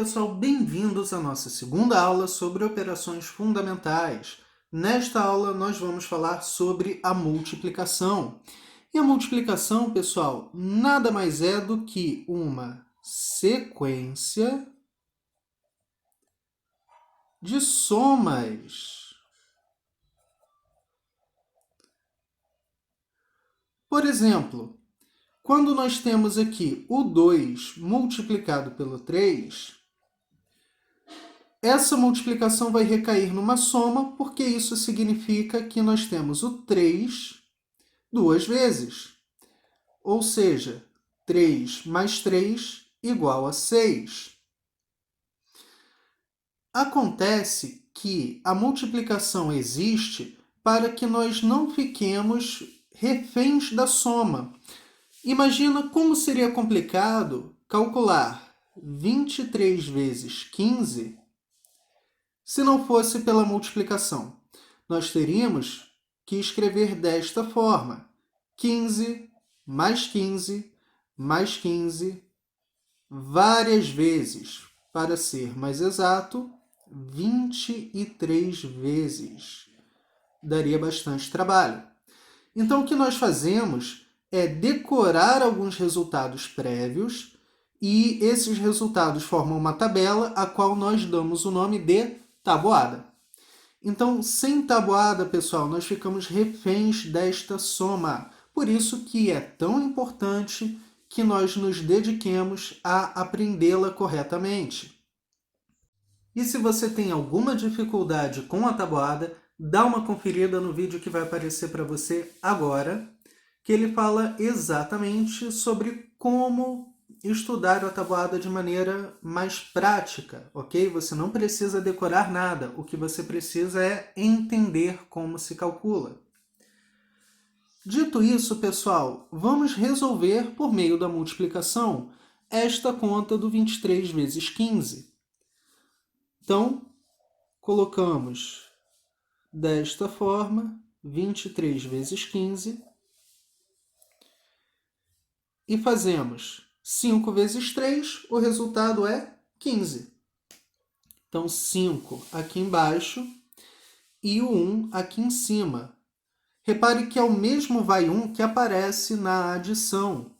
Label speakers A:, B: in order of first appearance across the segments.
A: pessoal, bem-vindos à nossa segunda aula sobre operações fundamentais. Nesta aula, nós vamos falar sobre a multiplicação. E a multiplicação, pessoal, nada mais é do que uma sequência de somas. Por exemplo, quando nós temos aqui o 2 multiplicado pelo 3, essa multiplicação vai recair numa soma, porque isso significa que nós temos o 3 duas vezes. Ou seja, 3 mais 3 igual a 6. Acontece que a multiplicação existe para que nós não fiquemos reféns da soma. Imagina como seria complicado calcular 23 vezes 15 se não fosse pela multiplicação. Nós teríamos que escrever desta forma: 15 mais 15 mais 15 várias vezes. Para ser mais exato, 23 vezes. Daria bastante trabalho. Então, o que nós fazemos é decorar alguns resultados prévios e esses resultados formam uma tabela a qual nós damos o nome de tabuada. Então, sem tabuada, pessoal, nós ficamos reféns desta soma. Por isso que é tão importante que nós nos dediquemos a aprendê-la corretamente. E se você tem alguma dificuldade com a tabuada, dá uma conferida no vídeo que vai aparecer para você agora, que ele fala exatamente sobre como estudar a tabuada de maneira mais prática, ok? Você não precisa decorar nada, o que você precisa é entender como se calcula. Dito isso, pessoal, vamos resolver, por meio da multiplicação, esta conta do 23 vezes 15. Então, colocamos desta forma, 23 vezes 15, e fazemos 5 vezes 3, o resultado é 15. Então, 5 aqui embaixo e o 1 aqui em cima. Repare que é o mesmo vai 1 que aparece na adição.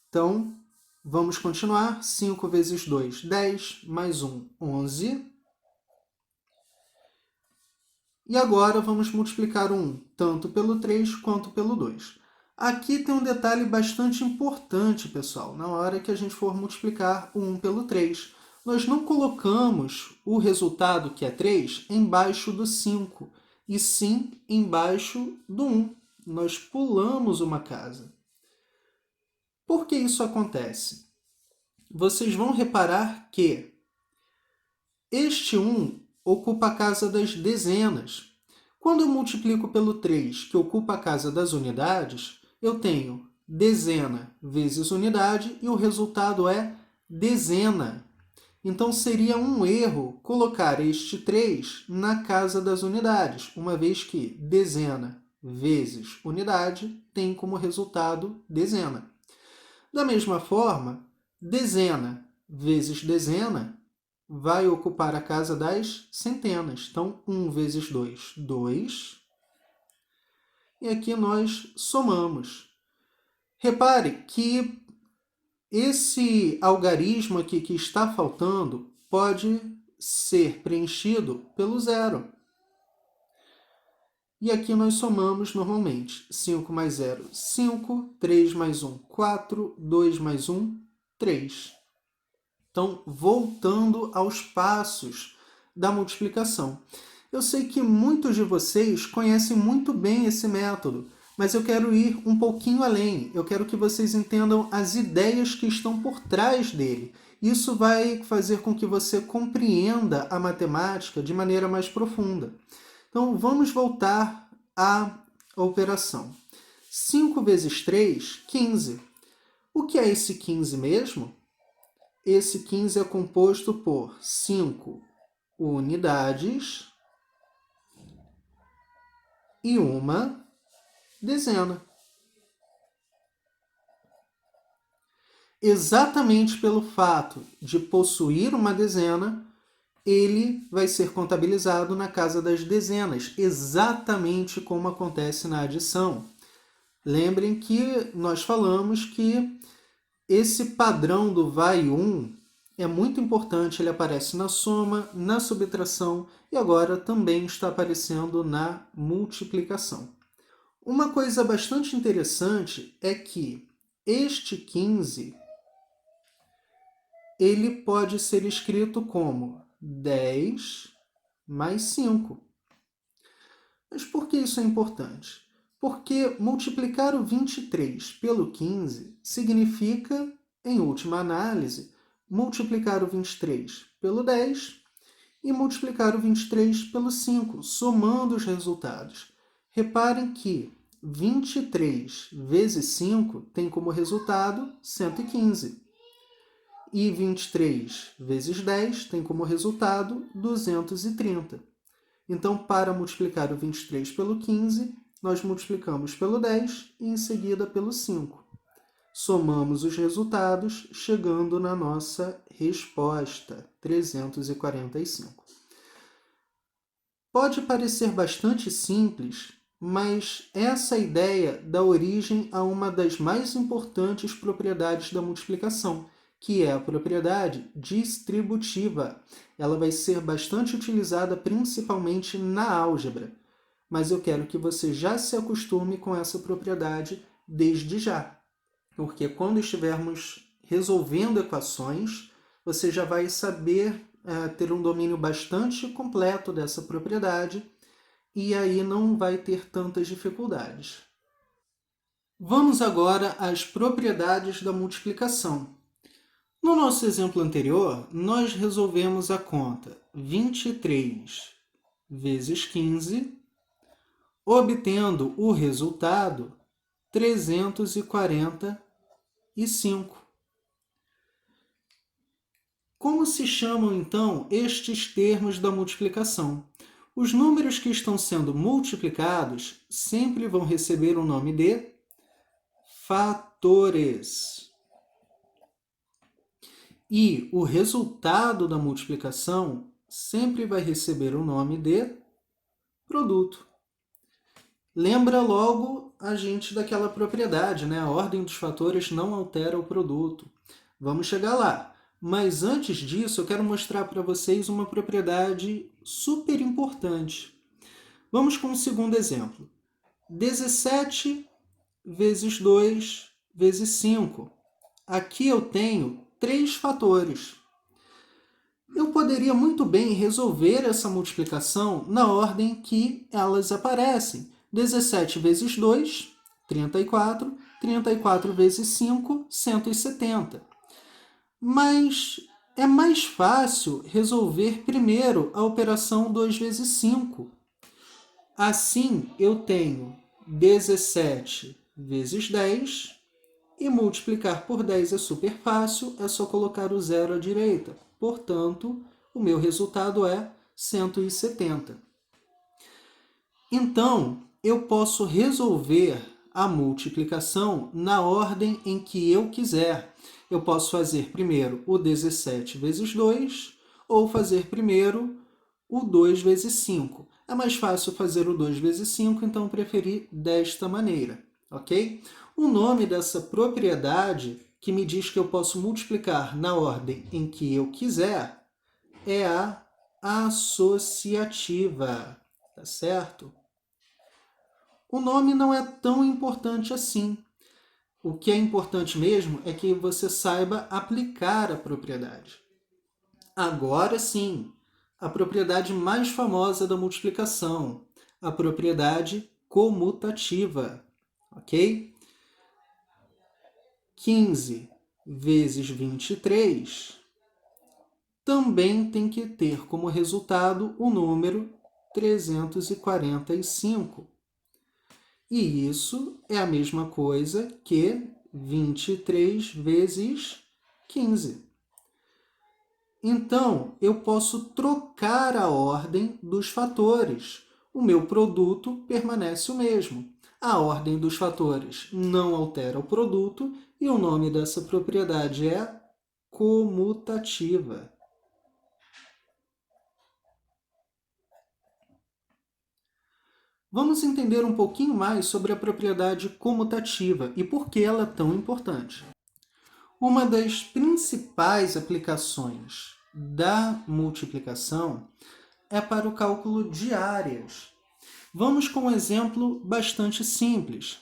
A: Então, vamos continuar. 5 vezes 2, 10, mais 1, 11. E agora vamos multiplicar o 1 tanto pelo 3 quanto pelo 2. Aqui tem um detalhe bastante importante, pessoal, na hora que a gente for multiplicar o 1 pelo 3. Nós não colocamos o resultado, que é 3, embaixo do 5, e sim embaixo do 1. Nós pulamos uma casa. Por que isso acontece? Vocês vão reparar que este 1 ocupa a casa das dezenas. Quando eu multiplico pelo 3, que ocupa a casa das unidades, eu tenho dezena vezes unidade e o resultado é dezena. Então, seria um erro colocar este 3 na casa das unidades, uma vez que dezena vezes unidade tem como resultado dezena. Da mesma forma, dezena vezes dezena vai ocupar a casa das centenas. Então, 1 vezes 2, 2. E aqui nós somamos. Repare que esse algarismo aqui que está faltando pode ser preenchido pelo zero. E aqui nós somamos normalmente. 5 mais 0, 5. 3 mais 1, 4. 2 mais 1, 3. Então, voltando aos passos da multiplicação. Eu sei que muitos de vocês conhecem muito bem esse método, mas eu quero ir um pouquinho além. Eu quero que vocês entendam as ideias que estão por trás dele. Isso vai fazer com que você compreenda a matemática de maneira mais profunda. Então, vamos voltar à operação. 5 vezes 3, 15. O que é esse 15 mesmo? Esse 15 é composto por 5 unidades e uma dezena. Exatamente pelo fato de possuir uma dezena, ele vai ser contabilizado na casa das dezenas, exatamente como acontece na adição. Lembrem que nós falamos que esse padrão do vai 1 é muito importante, ele aparece na soma, na subtração e agora também está aparecendo na multiplicação. Uma coisa bastante interessante é que este 15 ele pode ser escrito como 10 mais 5. Mas por que isso é importante? Porque multiplicar o 23 pelo 15 significa, em última análise, multiplicar o 23 pelo 10 e multiplicar o 23 pelo 5, somando os resultados. Reparem que 23 vezes 5 tem como resultado 115. E 23 vezes 10 tem como resultado 230. Então, para multiplicar o 23 pelo 15, nós multiplicamos pelo 10 e em seguida pelo 5. Somamos os resultados, chegando na nossa resposta, 345. Pode parecer bastante simples, mas essa ideia dá origem a uma das mais importantes propriedades da multiplicação, que é a propriedade distributiva. Ela vai ser bastante utilizada principalmente na álgebra, mas eu quero que você já se acostume com essa propriedade desde já, porque quando estivermos resolvendo equações, você já vai saber ter um domínio bastante completo dessa propriedade e aí não vai ter tantas dificuldades. Vamos agora às propriedades da multiplicação. No nosso exemplo anterior, nós resolvemos a conta 23 vezes 15, obtendo o resultado 345. Como se chamam, então, estes termos da multiplicação? Os números que estão sendo multiplicados sempre vão receber o nome de fatores. E o resultado da multiplicação sempre vai receber o nome de produto. Lembra logo a gente daquela propriedade, né? A ordem dos fatores não altera o produto. Vamos chegar lá. Mas antes disso, eu quero mostrar para vocês uma propriedade super importante. Vamos com o segundo exemplo. 17 vezes 2 vezes 5. Aqui eu tenho 3 fatores. Eu poderia muito bem resolver essa multiplicação na ordem que elas aparecem. 17 vezes 2, 34. 34 vezes 5, 170. Mas é mais fácil resolver primeiro a operação 2 vezes 5. Assim, eu tenho 17 vezes 10, e multiplicar por 10 é super fácil, é só colocar o zero à direita. Portanto, o meu resultado é 170. Então, eu posso resolver a multiplicação na ordem em que eu quiser. Eu posso fazer primeiro o 17 vezes 2 ou fazer primeiro o 2 vezes 5. É mais fácil fazer o 2 vezes 5, então preferi desta maneira, ok? O nome dessa propriedade que me diz que eu posso multiplicar na ordem em que eu quiser é a associativa, tá certo? O nome não é tão importante assim. O que é importante mesmo é que você saiba aplicar a propriedade. Agora sim, a propriedade mais famosa da multiplicação, a propriedade comutativa, ok? 15 vezes 23 também tem que ter como resultado o número 345. E isso é a mesma coisa que 23 vezes 15. Então, eu posso trocar a ordem dos fatores. O meu produto permanece o mesmo. A ordem dos fatores não altera o produto E o nome dessa propriedade é comutativa. Vamos entender um pouquinho mais sobre a propriedade comutativa e por que ela é tão importante. Uma das principais aplicações da multiplicação é para o cálculo de áreas. Vamos com um exemplo bastante simples.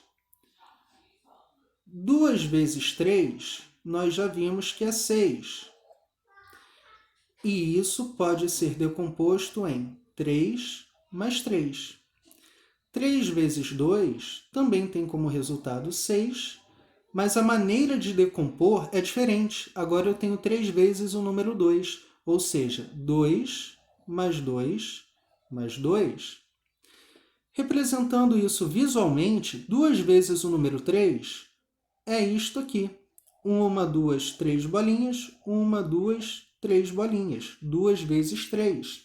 A: 2 vezes 3, nós já vimos que é 6. E isso pode ser decomposto em 3 mais 3. 3 vezes 2 também tem como resultado 6, mas a maneira de decompor é diferente. Agora eu tenho 3 vezes o número 2, ou seja, 2 mais 2 mais 2. Representando isso visualmente, 2 vezes o número 3 é isto aqui. 1, 2, 3 bolinhas, 1, 2, 3 bolinhas. 2 vezes 3.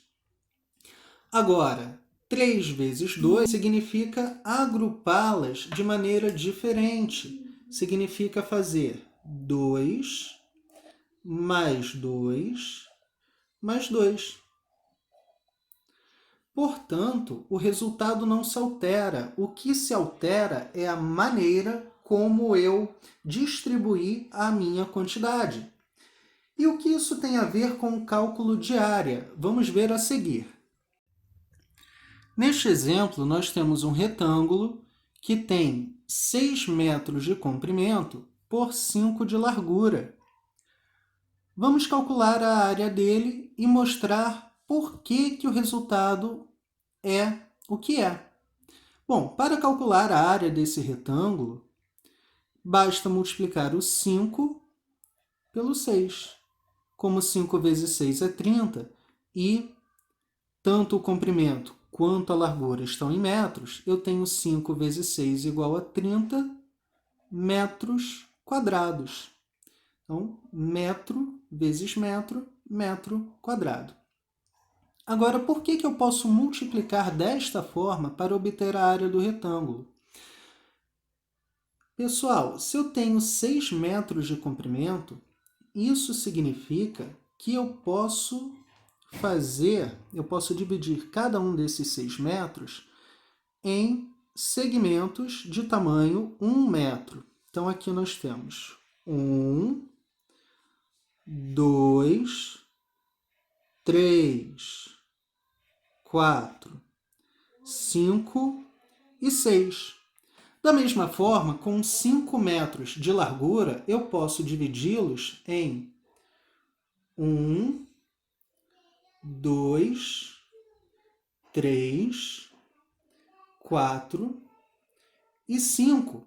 A: Agora, 3 vezes 2 significa agrupá-las de maneira diferente. Significa fazer 2 mais 2 mais 2. Portanto, o resultado não se altera. O que se altera é a maneira como eu distribuir a minha quantidade. E o que isso tem a ver com o cálculo de área? Vamos ver a seguir. Neste exemplo, nós temos um retângulo que tem 6 metros de comprimento por 5 de largura. Vamos calcular a área dele e mostrar por que o resultado é o que é. Bom, para calcular a área desse retângulo, basta multiplicar o 5 pelo 6. Como 5 vezes 6 é 30 e tanto o comprimento quanto a largura estão em metros, eu tenho 5 vezes 6 igual a 30 metros quadrados. Então, metro vezes metro, metro quadrado. Agora, por que eu posso multiplicar desta forma para obter a área do retângulo? Pessoal, se eu tenho 6 metros de comprimento, isso significa que eu posso dividir cada um desses 6 metros em segmentos de tamanho 1 metro. Então, aqui nós temos 1, 2, 3, 4, 5 e 6. Da mesma forma, com 5 metros de largura, eu posso dividi-los em 1, 2, 3, 4 e 5.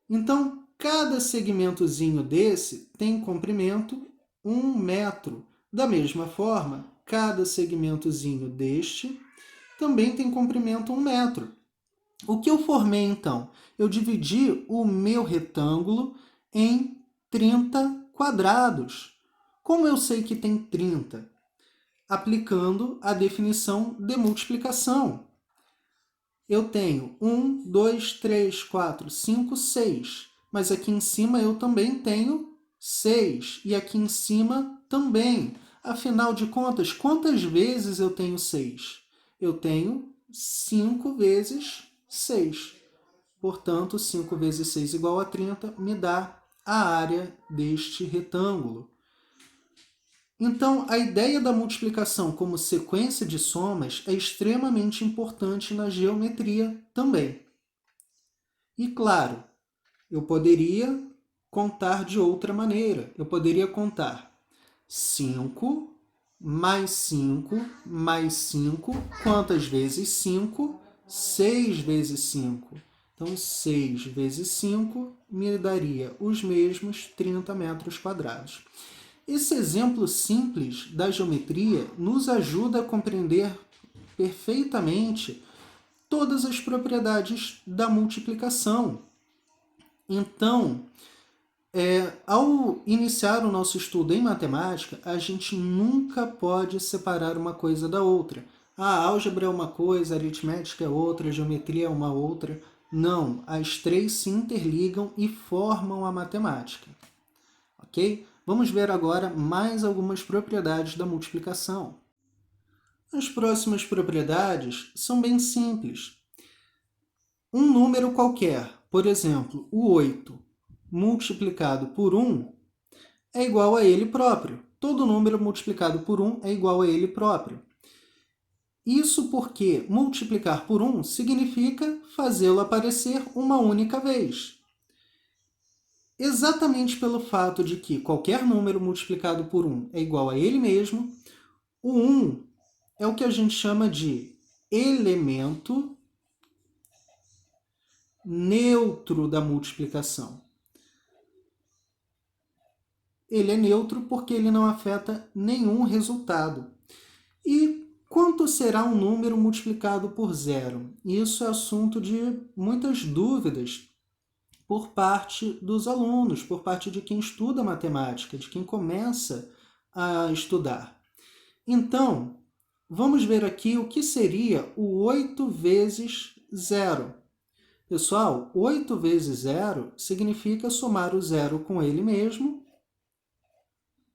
A: Então, cada segmentozinho desse tem comprimento 1 metro. Da mesma forma, cada segmentozinho deste também tem comprimento 1 metro. O que eu formei, então? Eu dividi o meu retângulo em 30 quadrados. Como eu sei que tem 30? Aplicando a definição de multiplicação. Eu tenho 1, 2, 3, 4, 5, 6. Mas aqui em cima eu também tenho 6. E aqui em cima também. Afinal de contas, quantas vezes eu tenho 6? Eu tenho 5 vezes 6. Portanto, 5 vezes 6 igual a 30 me dá a área deste retângulo. Então, a ideia da multiplicação como sequência de somas é extremamente importante na geometria também. E, claro, eu poderia contar de outra maneira. Eu poderia contar 5 mais 5 mais 5. Quantas vezes 5? 6 vezes 5. Então, 6 vezes 5 me daria os mesmos 30 metros quadrados. Esse exemplo simples da geometria nos ajuda a compreender perfeitamente todas as propriedades da multiplicação. Então, ao iniciar o nosso estudo em matemática, a gente nunca pode separar uma coisa da outra. A álgebra é uma coisa, a aritmética é outra, a geometria é uma outra. Não, as três se interligam e formam a matemática. Ok? Vamos ver agora mais algumas propriedades da multiplicação. As próximas propriedades são bem simples. Um número qualquer, por exemplo, o 8, multiplicado por 1, é igual a ele próprio. Todo número multiplicado por 1 é igual a ele próprio. Isso porque multiplicar por 1 significa fazê-lo aparecer uma única vez. Exatamente pelo fato de que qualquer número multiplicado por 1 é igual a ele mesmo, o 1 é o que a gente chama de elemento neutro da multiplicação. Ele é neutro porque ele não afeta nenhum resultado. E quanto será um número multiplicado por zero? Isso é assunto de muitas dúvidas por parte dos alunos, por parte de quem estuda matemática, de quem começa a estudar. Então, vamos ver aqui o que seria o 8 vezes zero. Pessoal, 8 vezes zero significa somar o zero com ele mesmo.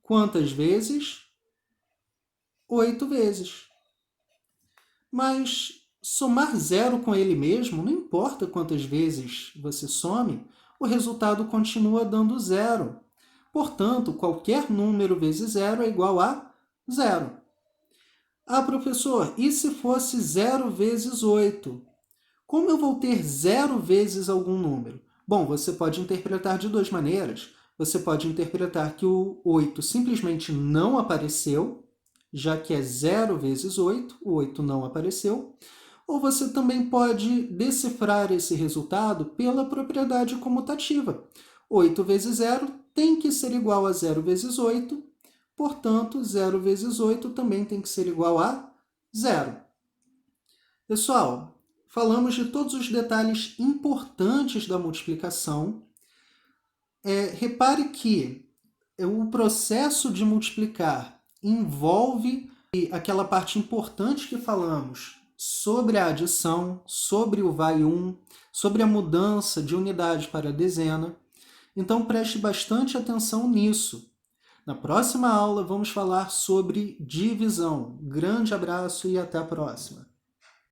A: Quantas vezes? 8 vezes. Mas somar zero com ele mesmo, não importa quantas vezes você some, o resultado continua dando zero. Portanto, qualquer número vezes zero é igual a zero. Ah, professor, e se fosse 0 vezes 8? Como eu vou ter 0 vezes algum número? Bom, você pode interpretar de duas maneiras. Você pode interpretar que o 8 simplesmente não apareceu, já que é 0 vezes 8, o 8 não apareceu. Ou você também pode decifrar esse resultado pela propriedade comutativa. 8 vezes 0 tem que ser igual a 0 vezes 8, portanto, 0 vezes 8 também tem que ser igual a 0. Pessoal, falamos de todos os detalhes importantes da multiplicação. Repare que o processo de multiplicar envolve aquela parte importante que falamos sobre a adição, sobre o vai um, sobre a mudança de unidade para dezena. Então, preste bastante atenção nisso. Na próxima aula, vamos falar sobre divisão. Grande abraço e até a próxima!